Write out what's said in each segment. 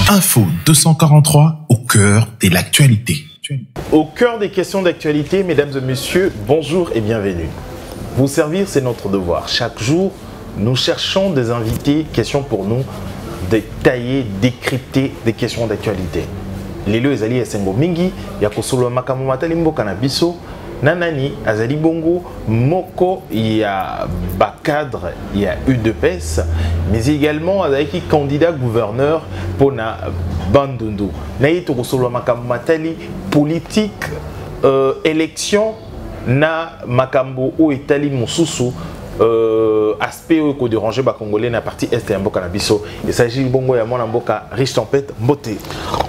Info 243 au cœur de l'actualité. Au cœur des questions d'actualité, mesdames et messieurs, bonjour et bienvenue. Vous servir, c'est notre devoir. Chaque jour, nous cherchons des invités, questions pour nous, détailler, décrypter des questions d'actualité. Lelo ezali esengo mingi ya kosolo makambo matali mboka na biso nanani azali bongo moko ya bacadre ya UDPS mais également azali candidat gouverneur pour na Bandundu na yito kosolo makambo matali politique élection na makambo o etali mususu aspect ko déranger ba congolais na partie est ya mboka na biso. Il s'agit bongo ya mwana mboka Riche Tempête Mbote.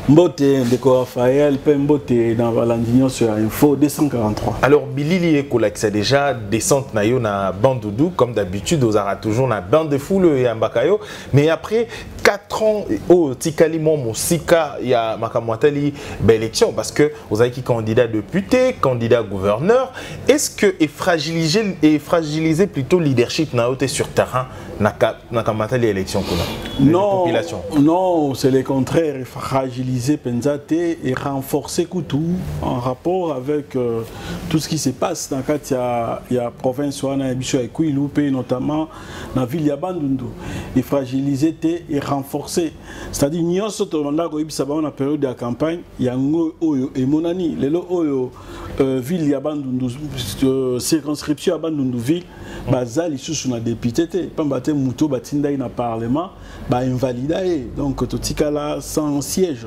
Mbote Ndeko Raphaël Pembote dans Valandignon sur Info 243. Alors Bilili Ekola qui c'est déjà descente na yo na Bandundu comme d'habitude aux ara toujours na bande de foule et Mbakayo mais après 4 ans au Tikali Mosika il y a makamwatali élection parce que vous avez qui candidat député, candidat gouverneur, est-ce que est fragilisé plutôt leadership na haute sur terrain na kamatali élection non, non, c'est le contraire, fragiliser Penzate et renforcer Koutou en rapport avec tout ce qui se passe dans il y a province Wana et Loupé notamment dans la ville de Bandundu. Et fragiliser et renforcer. C'est-à-dire nous sommes dans la période de la campagne, il y a un et Monani, les ville de Bandundu, circonscription à Bandundu ville, Bazali sous na député, Pambate Mouto Batinda na parlement, ba invalidé donc totikala sans siège.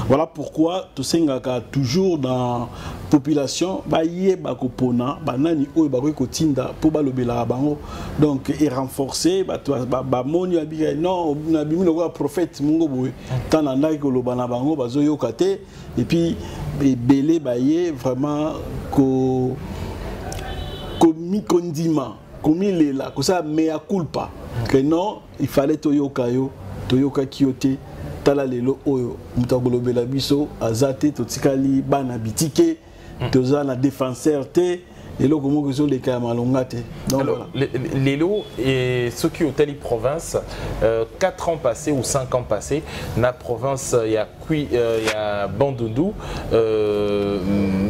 Voilà pourquoi Tosengaka toujours dans population ba yé ba kopona ba nani oyo ba ko tinda pour ba lobela bango donc et renforcer ba moni abi non na bimi le prophète mungo boy tant na ndaki ko lobana bango bazo yokate et puis belé ba yé vraiment ko komi condiment comme il est là, que ça mea culpa, que non, il fallait toyoka kiote, tala lelo oyo, mutagolo belabiso, azate, totikali, bana bitike, toza na défenseur te, et là comment que sont les cas malongate. Alors, lelo et ceux qui ont tali province, 4 ans passés ou 5 ans passés, na province il y a Bandundu,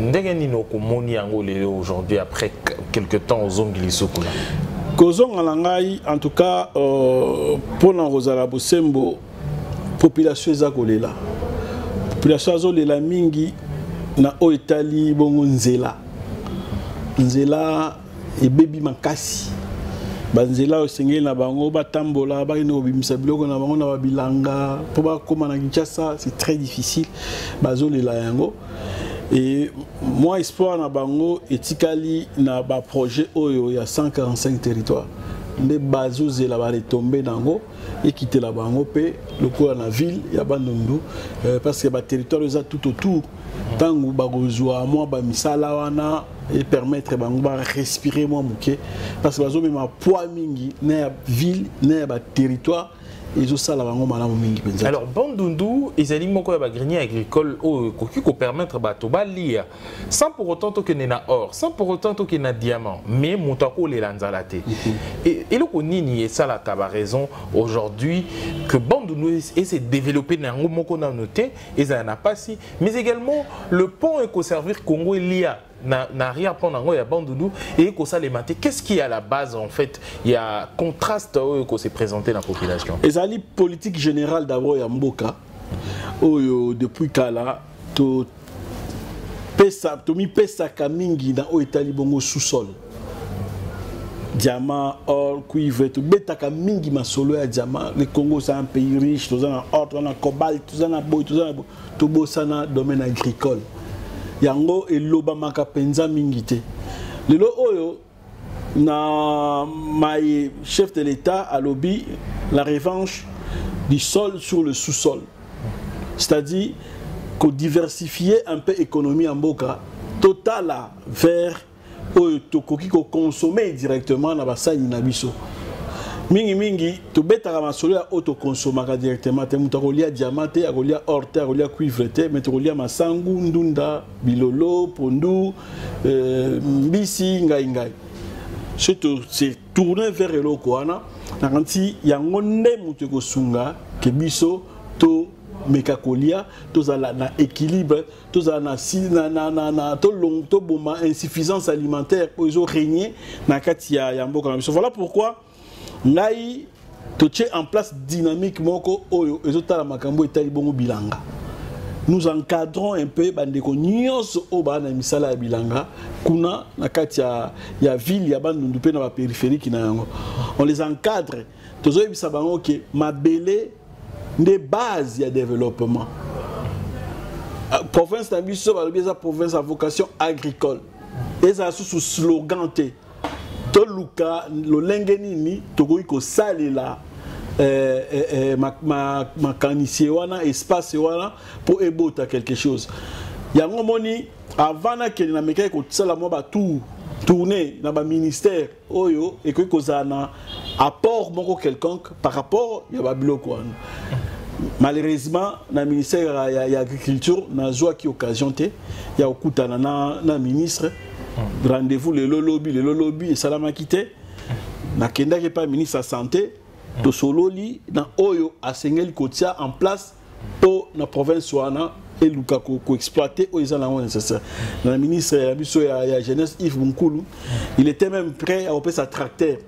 ndenge nino komoni yango lelo aujourd'hui après quelques temps aux Onglisokuna. Kozong alangai en tout cas pour na Rosala Bosembo population zakolela. Population zakolela mingi na oitali bongo nzela. Nzela et baby makasi. Banzela osengeli na bango batambola ba ino bimisa biloko na bango na babilanga po ba koma na Kinshasa, c'est très difficile. Bazolela yango. Et moi, espoir na bango etikali na ba projet oyo ya 145 territoires. Les bazos et la va retomber nango et quitter la bango pe le cours na ville ya Bandundu parce que ba territoire les a tout autour. Tango bagozwa moi ba misala wana et permettre bango ba respirer moi muke parce que bazo même poids mingi na ville na ba territoire. Alors, Bandundu, ils ont un grenier agricole qui peut permettre de lire sans pour autant que y ait or, sans pour autant que y ait diamant, mais moutako les lanzalate. Et le konini et ça la raison aujourd'hui que Bandundu s'est développé dans un moko na noté et ça n'a pas si, mais également le pont éco servir Congo et l'IA. N'a rien prendre en il Bandundu et que ça les mater. Qu'est-ce qui est à la base en fait? Il y a contraste que s'est présenté dans la population. Et ça li politique générale d'abord ya mboka. Depuis Kala to mi pesa kamingi na o etali bongo sous-sol. Diamant, or, cuivre, tout bêta kamingi masolo ya diamant. Le Congo c'est un pays riche, tout ça or, tout ça cobalt, tout ça boy, tout ça tout beau ça na domaine agricole. Yango et lobamaka penza mingite. Lelo oyo na my chef de l'État a lobby la revanche du sol sur le sous-sol. C'est-à-dire qu'on diversifier un peu l'économie en boka total vers oyo tokoki ko consommer directement na basani na biso. Mingi to beta masolo ya autoconsommaka directement te muta kolia diamant te akolia or te akolia cuivre te mais to kolia masangu ndunda bilolo pondu mbisi ngai surtout c'est tourner vers eloko wana nakanti yango nde mutu ko sunga ke biso to mekakolia tous na équilibre tous na to long to boma insuffisance alimentaire pour ils régner na kati ya mboka na biso. Voilà pourquoi ngai to tient en place dynamique moko oyo ezotala makambo etali bongo bilanga. Nous encadrons un peu bandeko nyonso o bana misala ya bilanga kuna na kati ya ville ya bandundu pe na ba périphérique na yango. On les encadre. Tozo yebisa bango ke mabele des bases de développement. Province na biso balobi eza province à vocation agricole. Eza sous slogan te. To luka lolenge nini tokoki ko salela ma kanisie wana espace wana pour ebota quelque chose. Yango moni avant na ke na meka ko tsala mo ba tourner dans le ministère oyo et que kozana apport moko quelconque par rapport ya ba biloko wana. Malheureusement na ministère ya agriculture na joie qui occasion te ya okutana na ministre rendez-vous le lobby et salama kité na kenda ke pas ministre de santé to sololi na oyo asengeli kotia en place pour la province wana et luka ko exploiter aux gens nécessaire. Le ministre la jeunesse Yves Bunkulu, il était même prêt à opérer sa tracteur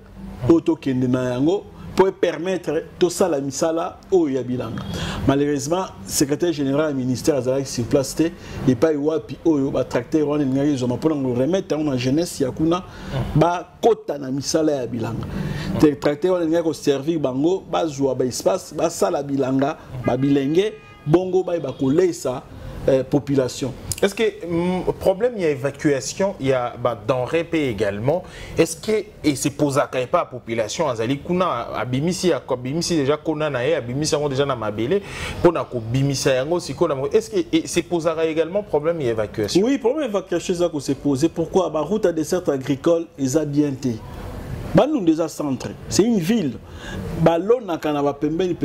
auto kende na yango pour permettre tout ça la misala au yabilanga. Malheureusement, secrétaire général du ministère azalaki sur place et pas wapi oyo ba tracteur wana ngaki zo mapona ngo remettre na jeunesse yakuna ba kota na misala ya bilanga. Te tracteur wana ngaki ko servir bango ba zwa ba espace ba sala bilanga ba bilenge bongo ba kolesa population. Est-ce que problème il y a évacuation, il y a denrées également. Est-ce que et c'est posé à pas population azali kuna abimisi abimisi déjà kona na e abimisi yango déjà na mabele pona ko bimisa yango sikona. Est-ce que c'est posé également problème il y a évacuation? Oui, problème évacuation ça que c'est posé. Pourquoi ba route à dessert agricole ils a bien été. Bandundu déjà centre, c'est une ville. Ballon na kanaba pembeni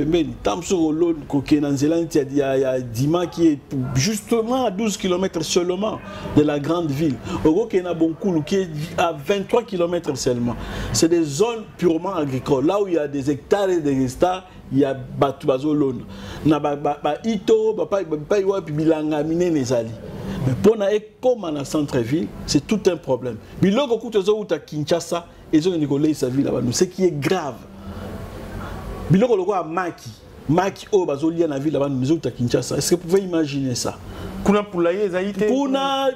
tamso lon kokena nzelandi ya Dima qui est justement à 12 km seulement de la grande ville. Okena Bonkulu qui est à 23 km seulement. C'est des zones purement agricoles. Là où il y a des hectares et des hectares, il y a Batubazolon. Na ba ito ba iwa bilanga minene zali. Mais pour na comme dans centre-ville, c'est tout un problème. Biloko kutozo uta Kinshasa et zo Nicolas sa ville là-bas. Ce qui est grave. Biloko loko a Maki o bazolia na ville là-bas nous uta Kinshasa. Est-ce que vous pouvez imaginer ça? Kuna poulailler zaite. Kuna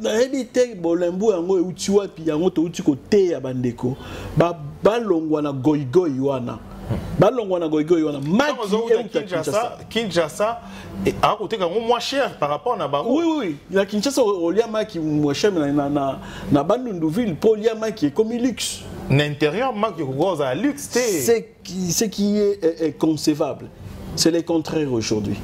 na ebite bolembu yango eutiwa pi yango to uti ko te ya bandeko. Ba longwa na goigoi wana. Balongwa na goigoi wana Maki Kinshasa a coûté quand moins cher par rapport à Barou. Oui, la Kinshasa olia Maki moins cher na Bandundu ville pour olia Maki comme luxe. L'intérieur Maki gros à luxe. Ce qui est concevable. C'est le contraire aujourd'hui.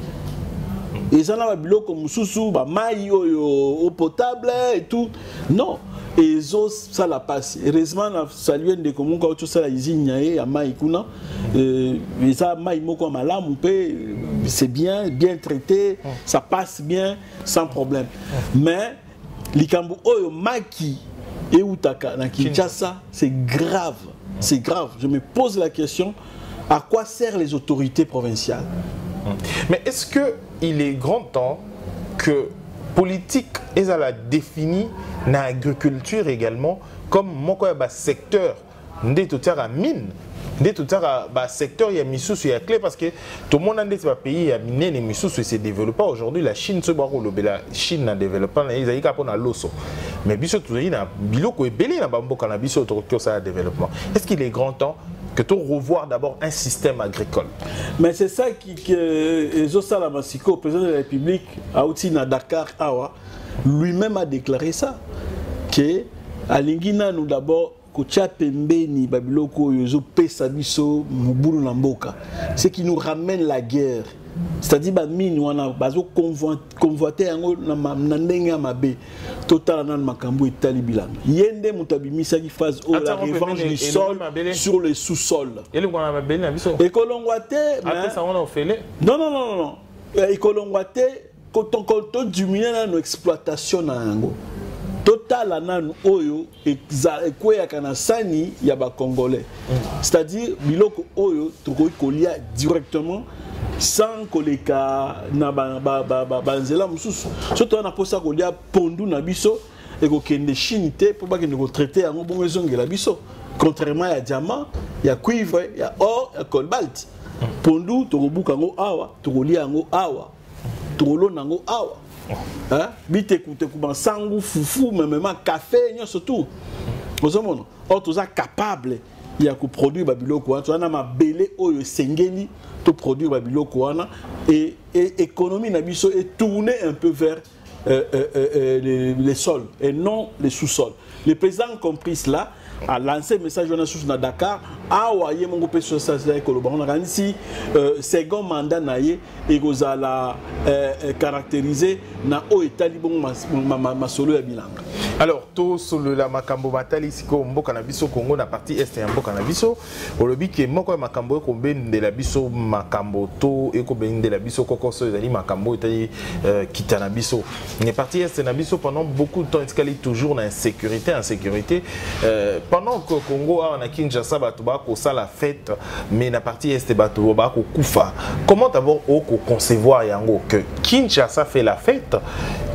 Et ça n'a pas comme sous ba mai eau potable et tout. Non. Et ça la passe. Heureusement, na salué de comment quand tout ça la usine ya maïkuna et ça maïmoko malamu pe c'est bien traité, ça passe bien sans problème. Mais likambo oyo maki et utaka na Kinshasa, c'est grave. C'est grave. Je me pose la question, à quoi servent les autorités provinciales? Mais est-ce que il est grand temps que politique est à la définie dans l'agriculture également comme mon secteur de tout à mine de tout à secteur il y a misous il y a clé parce que tout le monde a des pays a miné les misous et s'est développé aujourd'hui la Chine se barre la Chine n'a développé ils a eu qu'à prendre l'osso mais biso tout il a biloko et belé na bambo cannabis autour que ça développement. Est-ce qu'il est grand temps que tu revoir d'abord un système agricole? Mais c'est ça que Zosala Masiko, président de la République, à Outina Dakar, Awa, lui-même a déclaré ça. Que à Lingina, nous d'abord, Kocha Pembeni, Babiloko, Yozo Pesabiso, Mubulu Namboka. Ce qui nous ramène la guerre. C'est-à-dire que nous avons convoité un mabe total dans makambo et talibilan. Yende mutabimisa qui fasse la revanche du sol sur le sous-sol. Et Kolongwate, non. Et Kolongwate, quand on diminue nos exploitations na yango. Total nan oyo ekweya kana sani ya ba congolais. C'est-à-dire biloko oyo tokoki kolia directement sans koleka na banzela mususu surtout on a posé kolia pondu na biso et ko kende Chine te pour pas que nous traiter en bon ezongela biso contrairement à diamant il y a cuivre il y a or il y a cobalt pondu to kobuka ngo awa to kolia ngo awa to kolona ngo awa hein bite kute kuba sangu fufu même café nyoso tout ozomona or to za capable il y a que produire babiloko wana twana mabele oyo sengeli to produire babiloko wana et économie na biso est tournée un peu vers les sols et non les sous-sols. Le président a compris cela, a lancé un message à Dakar, a envoyé mon groupe social on a ici second mandat naie et vous a caractérisé na o etali bon ma solo ya bilanga. Alors tout sur la makambo batali siko mboka na biso Congo na partie est ya mboka na biso olobi ke moko makambo ko bende la biso makambo to e ko bende la biso kokoso ezali makambo etali kitana biso. Les parties est na biso pendant beaucoup de temps escali toujours na insécurité pendant que Congo a na Kinshasa bato ba ko sala fête mais na partie est bato ba ko kufa. Comment d'abord au concevoir yango que Kinshasa fait la fête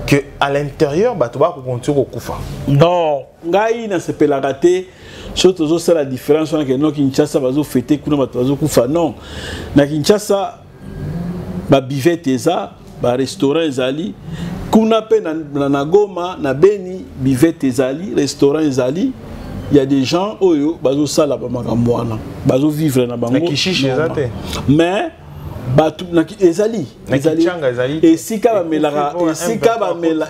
que à l'intérieur bato ba ko continue ko kufa? Non, ngai na sepela raté surtout c'est la différence entre que Kinshasa bazo fêter kuna bato bazo kufa. Non, na Kinshasa ba bivette eza ba restaurant ezali kuna pe na Goma na Beni bivette ezali restaurant ezali. Il y a des gens oyo bazo sala ba makambo wana bazo vivre na bango mais batu na ezali et sika ba melara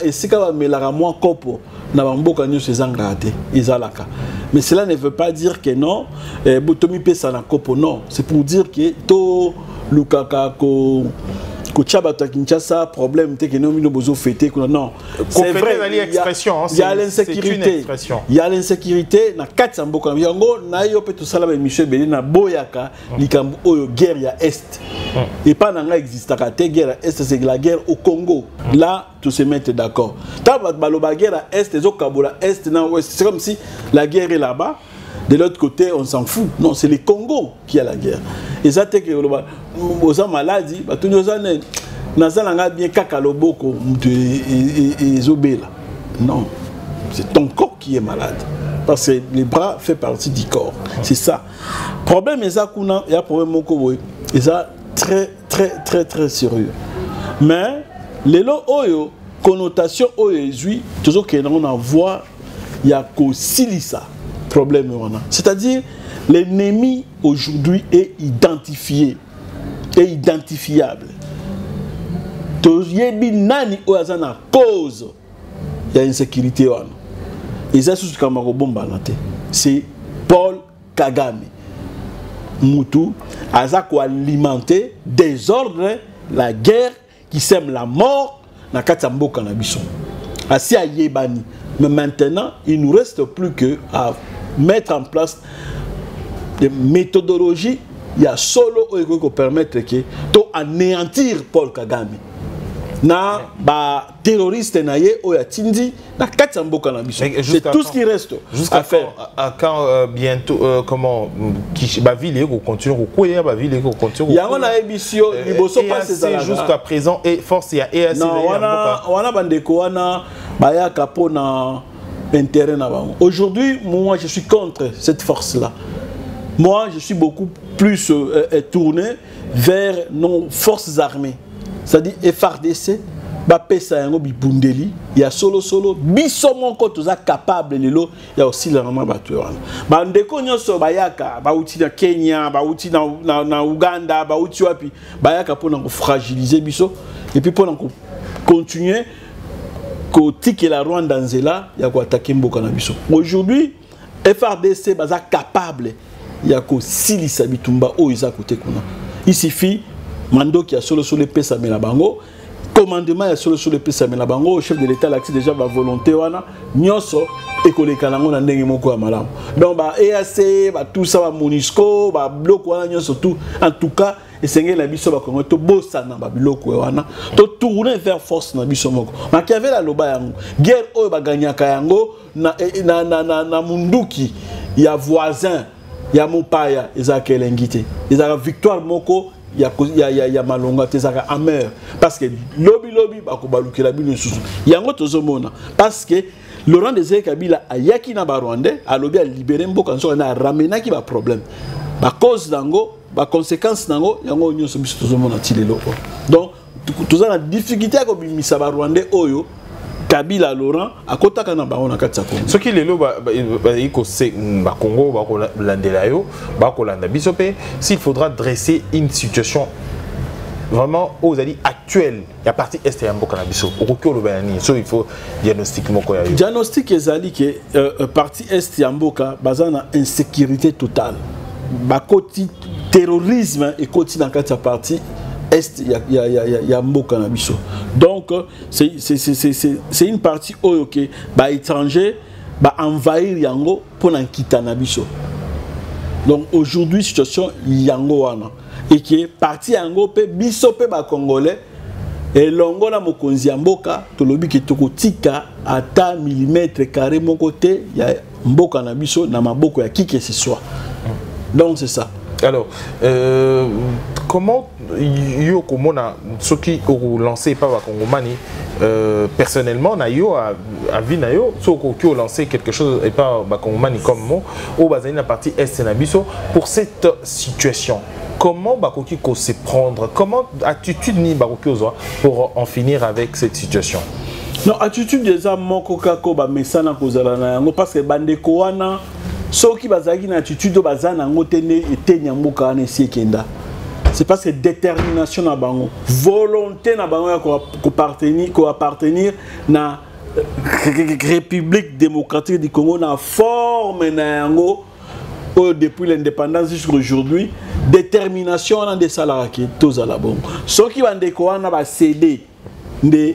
et sika ba melara moi kopo na bamboka nyo sezanga te ezalaka mais cela ne veut pas dire que non botomi pesa na kopo non c'est pour dire que to lukaka ko Kouchaba Kinshasa problème c'est que nous nous besoin fêter non c'est vrai il y a l'insécurité il y a l'insécurité na katsa mboka yango na yo pe to sala ba Michel Belé na boyaka likambo oyo guerre ya est et pas nanga existaka te guerre est c'est la guerre au Congo là tout se mettre d'accord ta baloba guerre à est zo kabola est na ouest c'est comme si la guerre est là-bas. De l'autre côté, on s'en fout. Non, c'est le Congo qui a la guerre. Et ça, c'est que aux maladies, tous nos années, nous avons bien kakaloboko et zobela. Non, c'est ton corps qui est malade. Parce que les bras font partie du corps. C'est ça. Le problème est ça qu'il y a un problème et ça très très très très sérieux. Mais les lots oyo connotation oyo zui toujours que on en voit il y a qu'aussi ça. Problème. C'est-à-dire, l'ennemi aujourd'hui est identifié et identifiable. Nani oazana cause de l'insécurité. Et ça, c'est Paul Kagame. Moutou, Azako alimenter désordre, la guerre qui sème la mort dans Katambo Kanabison. Assis à Yébani. Mais maintenant, il ne nous reste plus que à mettre en place des méthodologies. Il y a solo qui permettre que to anéantir Paul Kagame. Na ba terroriste na ye oya tindi na katambo kanabison. C'est tout ce qui reste à faire. Quand bientôt comment qui ba ville ko continue ko koya ba ville ko continue. Il y a on a émission liboso pas ces années jusqu'à présent et force il y a EAC. Non, wana bandeko wana baya kapona intérêt na bango. Aujourd'hui, moi je suis contre cette force-là. Moi, je suis beaucoup plus tourné vers nos forces armées. C'est-à-dire FARDC, Bapesa yango bibundeli, il y a solo biso moko toza capable lelo, il y a aussi la maman batouana. Bandeko nyonso bayaka, bauti na Kenya, bauti na Uganda, bauti wapi, bayaka pour nous fragiliser biso et puis pour nous continuer que la Rwanda Nzela, il y a quoi attaquer mboka na biso. Aujourd'hui, FARDC baza capable, il y a ko silisa bitumba o isa côté kuna. Il suffit mando qui a solo les pesa mela bango, commandement ya solo les pesa mela bango, chef de l'état l'axe déjà ba volonté wana, nyonso ekoleka nango na ndenge moko ya malamu. Donc ba EAC, ba tout ça ba MONUSCO, ba bloc wana nyonso tout en tout cas et c'est la biso ba kongo to bossa na ba biloko wana to tourner vers force na biso moko makiavel la loba yango guerre oyo ba gagnaka yango na munduki ya voisin ya mopaya ezaka elengite ezaka victoire moko ya malonga tezaka amer parce que lobi bakobalukela bino susu yango tozomona parce que Laurent Désiré Kabila ayaki na ba Rwandais alobi a libérer mboka nso na ramenaki ba problème ba cause dango ba conséquence nango yango nyonso biso tozomona tilelo. Donc toza na difficulté ya kobimisa ba Rwandais oyo Kabila Laurent akotaka na bango na kati ya Congo. Ce qui lelo ba Congo ba kolandela yo ba kolanda biso pe s'il faudra dresser une situation vraiment aux alliés actuels ya partie est ya mboka na biso okoki oloba nini so il faut diagnostic moko ya yo. Diagnostic ezali ke partie est ya mboka baza na insécurité totale ba koti terrorisme et koti na kati ya partie est ya mboka na biso. Donc c'est une partie oyo ke ba étranger ba envahir yango pour nkita na biso. Donc aujourd'hui situation yango wana et qui parti yango pe biso pe ba congolais et longola mokonzi ya mboka tolobi ke tokotika ata millimètre carré moko te ya mboka na biso na maboko ya qui que ce soit. Donc c'est ça. Alors, comment yo komona ce qui ont lancé par Wakongomani personnellement na yo a vu na yo ce qui ont lancé quelque chose et pas Wakongomani comme moi au bazali na partie est na biso pour cette situation. Comment bakoki ko se prendre, comment attitude ni bakoki ozo pour en finir avec cette situation? Non, attitude des hommes moko kako ba mesana kozala na yango parce que bandeko wana soki bazaki na attitude bazana ngo tene etenya mboka na siekenda. C'est parce que détermination na bango, volonté na bango ya ko appartenir na République démocratique du Congo na forme na yango depuis l'indépendance jusqu'à aujourd'hui, détermination dans des salariés tous à la bombe. Ceux qui vont découvrir va céder de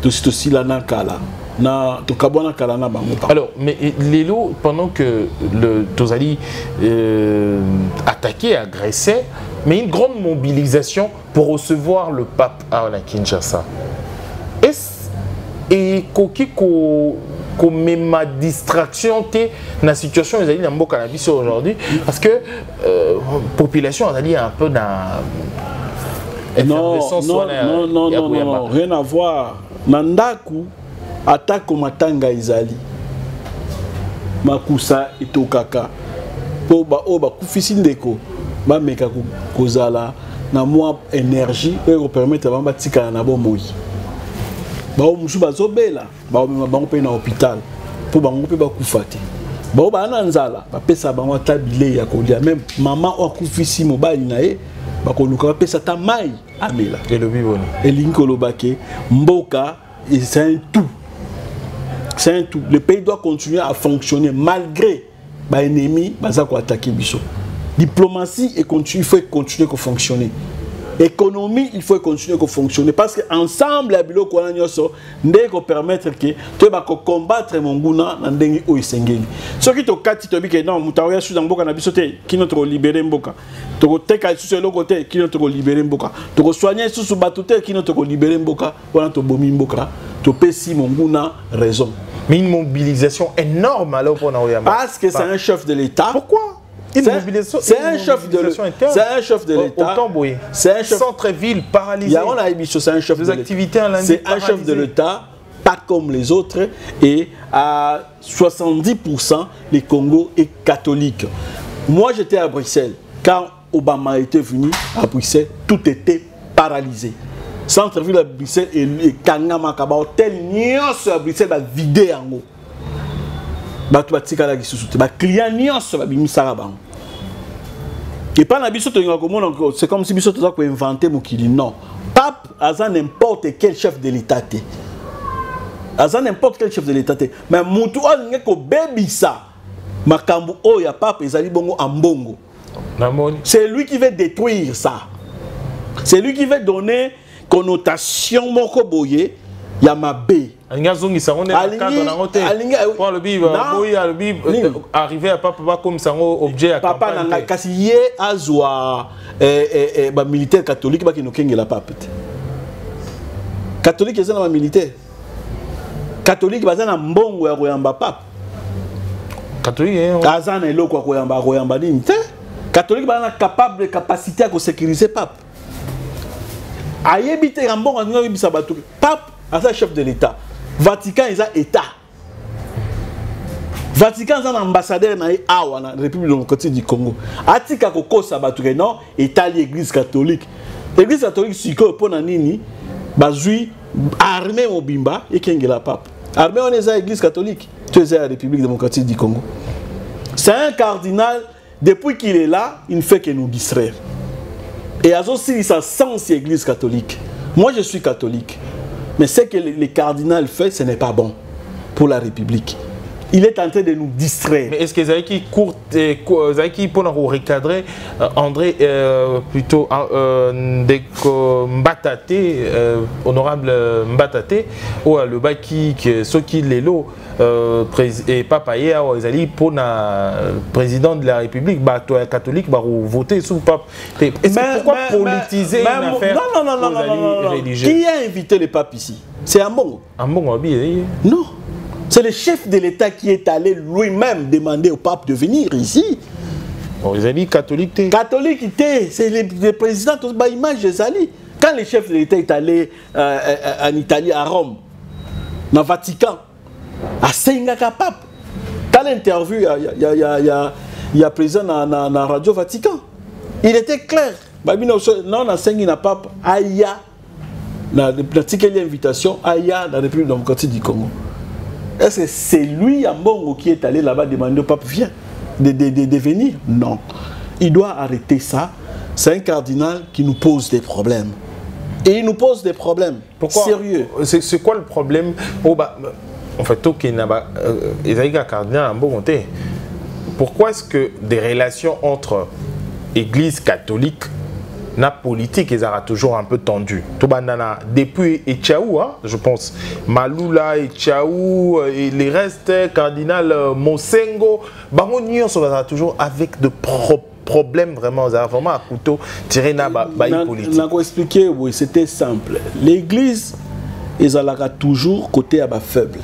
tout aussi la nakala. Alors, mais Lélo, pendant que le Tozali attaquait, agressait, mais une grande mobilisation pour recevoir le pape à Kinshasa. Et Kokiko comme ma distraction dans la situation ils allaient dans le cannabis aujourd'hui parce que population elle un peu dans non, rien à voir. Nandaku attaque au matanga izali makusa itokaka po ba o ba kufisi ndeko ba meka kozala na moi énergie pour permettre ba tika na bo moi ba o musu bazobela ba o bango pe na hôpital po bango pe ba kufate ba o ba na nzala ba pesa bango tabile ya kolia même maman o kufisi mobali na ye ba koluka ba pesa ta mai amela et le biboni et linkolo bake mboka et c'est un tout. C'est un tout. Le pays doit continuer à fonctionner malgré les ennemis qui ont attaqué Bisso. Diplomatie, il faut continuer à fonctionner. Économie, il faut continuer à fonctionner. Parce qu'ensemble, les biloko ne permettre que tu combattre mon gouna dans le pays. Ce qui est le cas, non, Moutaouya sous un boka na bisote, qui notre libéré mboka. Tu as sous le côté, qui notre libéré mboka. Tu as soigné sous batute, qui notre libéré mboka. Voilà, tu as bomi mboka. Tu as pessi mon gouna raison. Mais une mobilisation énorme alors pour Naoyama. Parce que c'est un chef de l'État. Pourquoi? C'est un chef de l'État. C'est un centre-ville paralysé. C'est un chef de l'État. C'est un chef de l'État, pas comme les autres. Et à 70%, le Congo est catholique. Moi, j'étais à Bruxelles. Quand Obama était venu à Bruxelles, tout était paralysé. Centre-ville à Bruxelles et Kangama Kaba, hôtel Nyos à Bruxelles va vider en haut. Et pas c'est comme si Bissot a inventé Mokili. Non. Pape a n'importe quel chef de l'État. A n'importe quel chef de l'État. Mais Moutou a n'importe baby ça. Makambu oh ya Pape ezali bongo ambongo. C'est lui qui veut détruire ça. C'est lui qui veut donner connotation moko boye ya mabe. Arrivé à papa comme ça objet à papa nanga kasi ye azwa ba militaire catholique ba kinokenge la pape. Catholique ezana ba militaire. Catholique bazana mbongo ya koyamba pape. Catholique azana eloko koyamba nini te? catholique ba na capable de capacité à sécuriser pape. Ayebite rambon a ngi bisa batu. Pape asa chef de l'état. Vatican est un état. Vatican est un ambassadeur na awa na République démocratique du Congo. Atika koko sabatu non état l'église catholique. L'église catholique siko pona nini bazui armée mobimba et kengela pape. Armée on est à l'église catholique. Tu es à la République démocratique du Congo. C'est un cardinal, depuis qu'il est là, il ne fait que nous distraire. Et aussi, ça sens l'église catholique. Moi, je suis catholique. Mais ce que le cardinal fait, ce n'est pas bon pour la République. Il est en train de nous distraire. Mais est-ce que Zaki court, Zaki pour nous recadrer, André, plutôt Mbatate, honorable Mbatate, ou le Baki, ceux qui l'élo, et Papa Yéa, Zali, pour le président de la République, catholique, voter sous le pape. Pourquoi politiser une affaire religieuse? Qui a invité le pape ici? C'est Ambongo. Ambongo, non. C'est le chef de l'État qui est allé lui-même demander au pape de venir ici. Ils ont dit catholique. Catholique, c'est le président de l'image de Zali. Quand le chef de l'État est allé en Italie, à Rome, dans le Vatican, à Sengaka Pape, dans l'interview, il y a président dans la radio Vatican. Il était clair. Non, dans Sengina Pape, Aya, dans l'invitation, Aya, dans la République démocratique du Congo. Est-ce que c'est lui, Ambongo, qui est allé là-bas demander au pape de venir? Non. Il doit arrêter ça. C'est un cardinal qui nous pose des problèmes. Et il nous pose des problèmes. Pourquoi? Sérieux. C'est quoi le problème? En fait, cardinal Ambongo. Pourquoi est-ce que des relations entre Église catholique la politique ils aura toujours un peu tendu. Depuis Etchaou, hein, je pense, Maloula, Etchaou et les restes, cardinal Mosengo, Baronion sera toujours avec de problèmes vraiment à couteau tiré na politique. Je vais expliquer, oui, c'était simple. L'église, ils aura toujours côté à faible.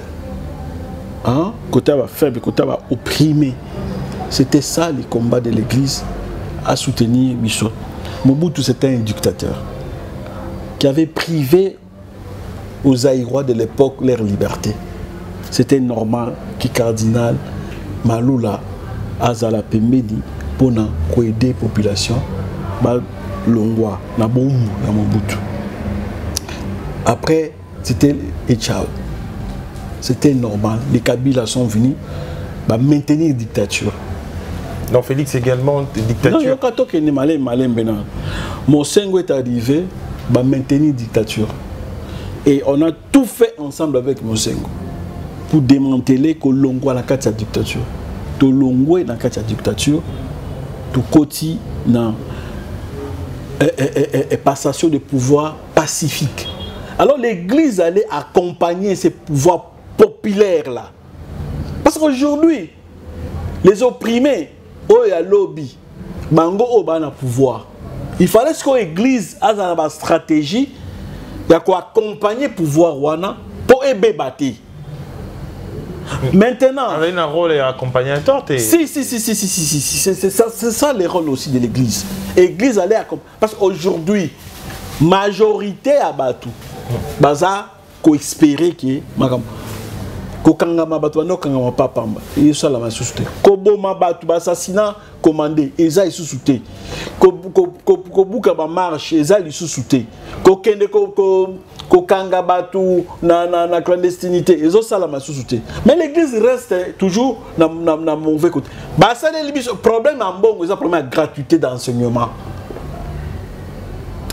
Hein? Côté à faible, côté à opprimé. C'était ça les combats de l'église à soutenir Michel. Mobutu, c'était un dictateur qui avait privé aux Zaïrois de l'époque leur liberté. C'était normal que cardinal Maloula Azala Pemedi pour aider la population Longwa, na Boumou, na Mobutu. Après, c'était Etchao. C'était normal. Les Kabila sont venus maintenir la dictature. Donc Félix également dictature. Non, Mosengo est arrivé à maintenir la dictature. Et on a tout fait ensemble avec Mosengo pour démanteler Kolongo à la carte de la dictature. Kolongo est dans la carte de la dictature. Tout côté dans passation de pouvoir pacifique. Alors l'église allait accompagner ces pouvoirs populaires là. Parce qu'aujourd'hui, les opprimés, oh y a lobby, bango oh bana pouvoir. Il fallait que l'église ait une stratégie de accompagner le pouvoir wana pour ébattre. Maintenant, avec un rôle accompagnateur. Si, c'est ça le rôle aussi de l'église. L'église allait accompagner. Parce qu'aujourd'hui, majorité à Batou, baza ko espérer que ko kangama batu no kangama papa et ça la masuste ko boma batu assassinat commandé eza isusuté ko buka ba marche eza lisusuté ko kende ko kanga batu na clandestinité ezo ça la masuste. Mais l'église reste toujours na mauvais côté. Ba ça le problème en bon eza problème de gratuité d'enseignement.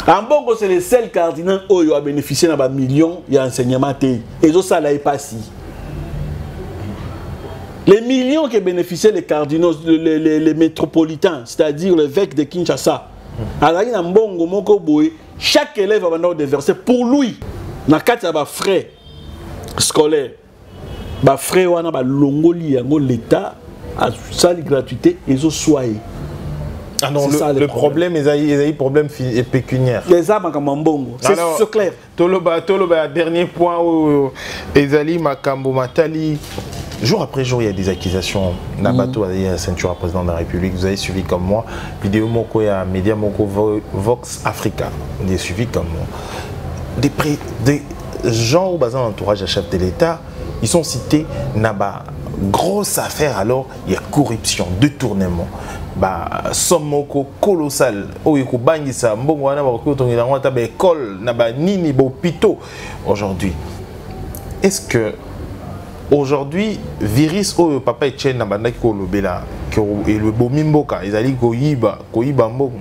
En Bongo, c'est le seul cardinal qui a bénéficié de millions d'enseignements. Et ça, là, est pas si. Les millions que bénéficiaient les cardinaux, les métropolitains, c'est-à-dire l'évêque de Kinshasa, chaque élève va déverser pour lui. Dans le cas de frais scolaires, les frais l'État a sali gratuité et ils ont soigné. Ah non, le problème, ils ont problème pécuniaire. Les armes à Mambongo, c'est clair. Toloba, dernier point où Ezali Makambo Matali. Jour après jour, il y a des accusations. Nabato a dit à ceinture à président de la République. Vous avez suivi comme moi. Vidéo Moko et Média Moko Vox Africa. Vous avez suivi comme moi. Des gens au bassin d'entourage à chef de l'État, ils sont cités. Naba, grosse affaire alors, il y a corruption, détournement. Somme moko colossal. Oyeko bangisa mbongo wana ba ko tongi na ngata ba école na ba nini ba hôpitaux aujourd'hui. Est-ce que aujourd'hui virus oyo papa Etienne na bandaki ko lobela ko le bomimboka ezali ko yiba mbongo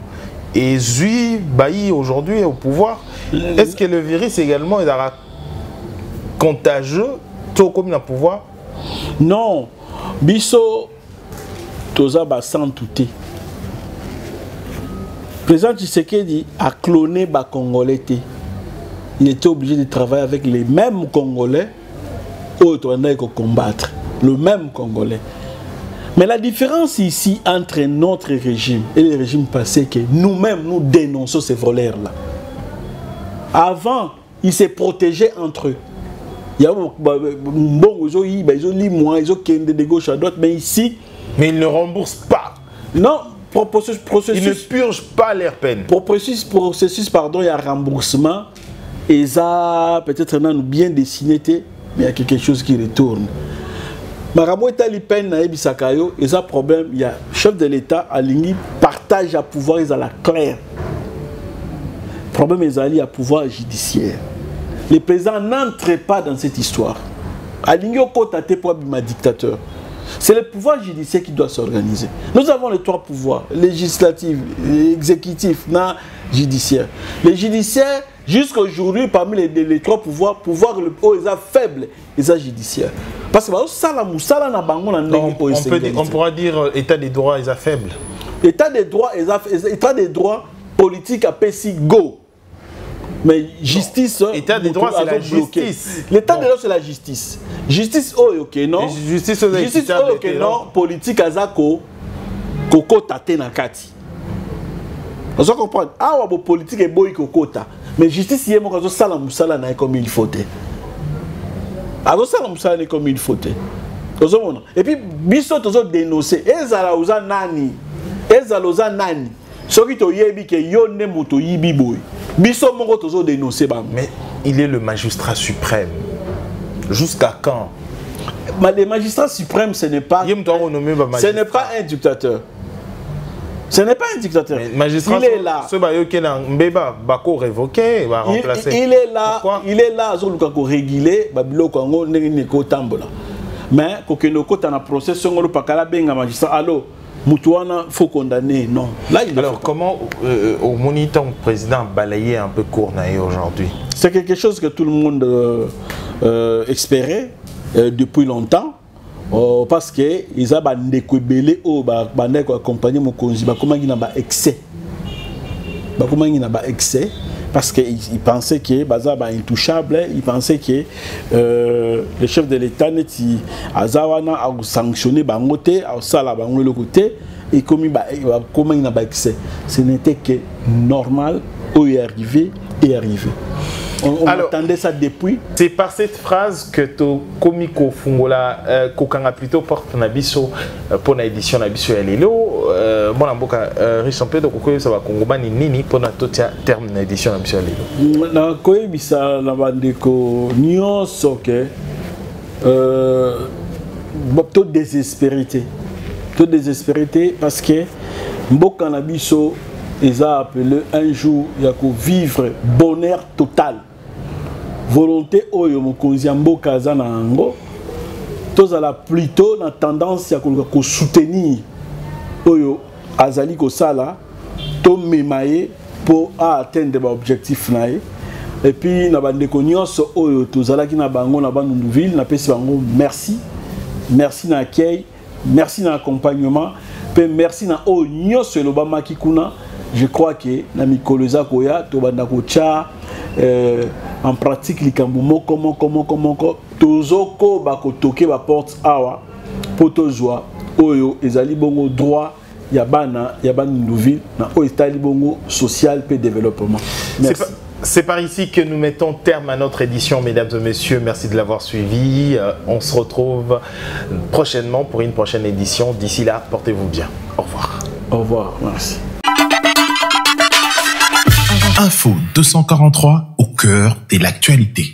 et zui bayi aujourd'hui au pouvoir, est-ce que le virus également est contagieux tout comme na pouvoir? Non, biso Toza ba sans touter. Le président Tshisekedi a cloné ba Congolais. Il était obligé de travailler avec les mêmes Congolais où on a combattre. Le même Congolais. Mais la différence ici entre notre régime et le régime passé, que nous-mêmes nous dénonçons ces voleurs-là. Avant, ils se protégeaient entre eux. Il y a bon, ils ont moi, ils ont de gauche à droite, mais ici. Mais ils ne remboursent pas. Non, processus. Ils ne purgent pas leurs peines. Processus, pardon, il y a remboursement. Et ça, peut-être, on a bien dessiné, mais il y a quelque chose qui retourne. Marabo est à l'IPEN, et ça a problème. Il y a chef de l'État, aligné, partage à pouvoir, ils ont la claire. Le problème est à pouvoir judiciaire. Les présidents n'entrent pas dans cette histoire. Aligné au côté pour un dictateur. C'est le pouvoir judiciaire qui doit s'organiser. Nous avons les trois pouvoirs, législatif, exécutif, judiciaire. Les judiciaires, jusqu'à aujourd'hui, parmi les trois pouvoirs, le faible, ils sont judiciaires. Parce que on pourra dire état des droits, ils sont faibles. État des droits politiques à PSI go. Mais justice, l'état des droits, c'est la justice. L'état des droits, c'est la justice. Justice, ok, non. Justice, ok, non. Politique, azako, koko tate na kati. Vous comprenez? Ah, ouais, politique est boy kokota. Mais justice, il y a mon sala musala na comme il faut. Alors sala musala na comme il faut. Et puis, biso tozo dénoncer. Ezala uza nani. Ezala uza nani. Ce qui to yebi ke yo ne moto yibi boy. Biso mongo tozo dénoncer ba. Mais il est le magistrat suprême. Jusqu'à quand? Le magistrat suprême, ce n'est pas un dictateur. Ce n'est pas un dictateur. Magistrat, il est là. Il est là, réguler, mais quand on a procès, on a magistrat. Allô, Moutouana, faut condamner. Non. Là, alors, comment au moniteur président balayé un peu Cournaille aujourd'hui? C'est quelque chose que tout le monde espérait depuis longtemps. Parce que ils ont découvert accompagner mon conjoint, comment il n'a pas excès. Comment il n'a pas excès parce qu'ils pensaient que Baza est intouchable, ils pensaient que le chef de l'État a sanctionné Bangote, a sala Bango le côté et comment il n'a pas excès. Ce n'était que normal où il est arrivé et arrivé. On attendait ça depuis. C'est par cette phrase que to komiko fungola kokanga plutôt porte na biso pour la édition na biso ya lelo bon mboka riche un peu de kokoyo ça va kongobani nini pour na totia terme na édition na biso ya lelo na koyebisa na bandeko nyonso ke to désespérité parce que mboka na biso ils ont appelé un jour il y a que vivre bonheur total. Volonté oyo mokonzi mboka za na ngo tozala plutôt na tendance ya ko soutenir oyo azali ko sala to memaye pour atteindre ba objectif nae et puis na bandeko nyonso oyo tozala ki na bango na Bandundu ville na pesi bango merci na accueil, merci na accompagnement, pe merci na oyo nyonso elobama kikuna. Je crois que na mikolo za koya to banda ko cha en pratique likambo moko tozoko ba ko toke ba porte awa poto joie oyo ezali bongo droit il y a une nouvelle au état libongo social et développement. Merci. C'est par ici que nous mettons terme à notre édition, mesdames et messieurs. Merci de l'avoir suivi. On se retrouve prochainement pour une prochaine édition. D'ici là, portez-vous bien. Au revoir. Au revoir. Merci. Info 243 au cœur de l'actualité.